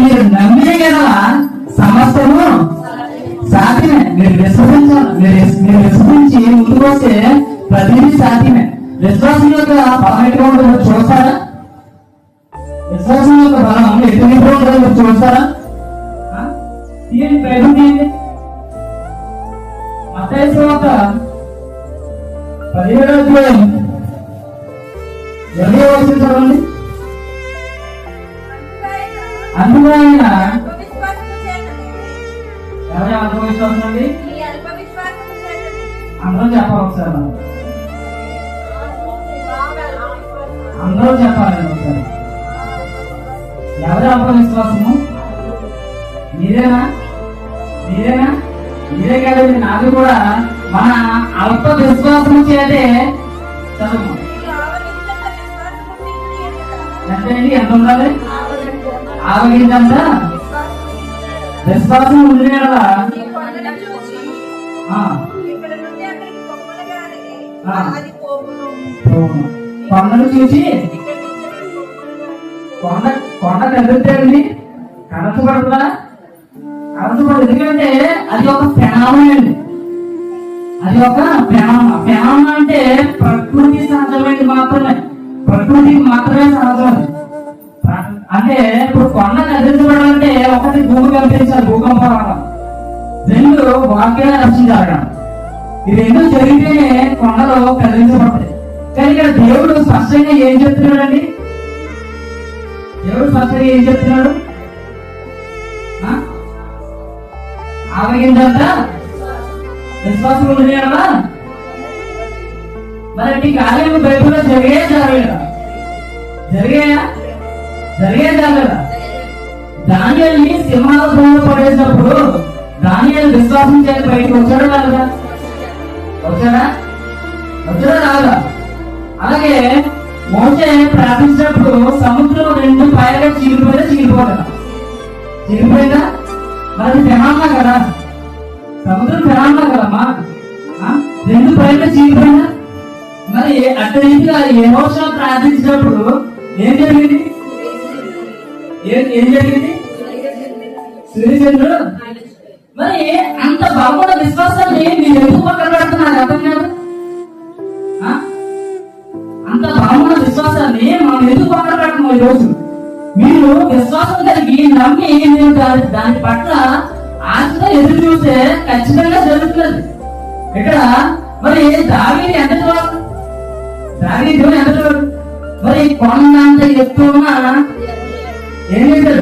మీరు నమ్మిన కదా సమస్తము సాధ్యమే. మీరు విశ్వసించాలి. మీరు విశ్వసించి ముందుకు వస్తే ప్రతిదీ సాధ్యమే. విశ్వాసం యొక్క బలం ఎటువంటి ఉంటుందో చూస్తారా? విశ్వాసం యొక్క బలం ఎటువంటి ఉంటుందో మీరు చూస్తారా? తీయండి, బైబిల్ తీయండి. మత్తయి సువార్త 17వ అధ్యాయం 20వ వచనం చదవండి. అందులో ఆయన ఎవరి అల్పవిశ్వాసం అండి? అందరూ చెప్పాలి ఒకసారి. అందరూ చెప్పాలి ఒకసారి. ఎవరి అల్పవిశ్వాసము? మీరేనా? మీరేనా? మీరే కదండి. నాది కూడా మన అల్ప విశ్వాసము చేతే చదువు ఎంతండి? ఎంత ఉండాలి? ఆవగించంత విశ్వాసం ఉంది కదా. కొండను చూసి కొండ కదులుతాడండి, కనసపడుతుందా? కనసపడదు. ఎందుకంటే అది ఒక ప్రణామం అండి. అది ఒక ప్రణామం అంటే ప్రకృతి సహజమైనది మాత్రమే. ప్రకృతికి మాత్రమే సహజమైనది. అంటే ఇప్పుడు కొండ కదిలించబడాలంటే ఒకటి భూమి కనిపించాలి, భూకంపం రావడం. రెండు వాక్యాల రక్షణ జరగడం. ఈ రెండు జరిగితేనే కొండలో కదిలించబడతాయి. కానీ ఇక్కడ దేవుడు స్పష్టంగా ఏం చెప్తున్నాడండి? దేవుడు స్పష్టంగా ఏం చెప్తున్నాడు? ఆవగిందంతా విశ్వాసం ఉంది కదా. మరి ఈ కార్యం బైబిల్లో జరిగాయా జరగలేదా? జరిగాయా? జరగలేదా? దానియేలుని సింహాల గృహంలో పడేసినప్పుడు దానియేలు విశ్వాసం చేసి బయటకు వచ్చాడా రాదా? వచ్చాడా రాదా? అలాగే మోషే ప్రార్థించినప్పుడు సముద్రం 2 పాయలుగా చీలిపోయిందా? మరి ఫెరానా కదా, సముద్రం ఫెరానా కదమ్మా. 2 పాయలుగా చీలిపోయిందా? మరి అట్ట రీతిగా యెహోషువ ప్రార్థించినప్పుడు ఏం జరిగింది? సూర్యచంద్రుడు. మరి అంత బాగున్న విశ్వాసాన్ని మీరు ఎందుకు పక్కన పెడుతున్నారు? అర్థం కాదు. అంత బాగున్న విశ్వాసాన్ని మనం ఎందుకు పక్కన పెడుతున్నాం? ఈ రోజు మీరు విశ్వాసం కలిగి నమ్మి మీరు దాని పట్ల ఆశతో ఎదురు చూస్తే ఖచ్చితంగా జరుగుతుంది. ఇక్కడ మరి దావీదు ఎంత చూడాలి? దావీదు ఎంత చూడాలి? మరి కొండంత ఎత్తున ఏం చేశాడు?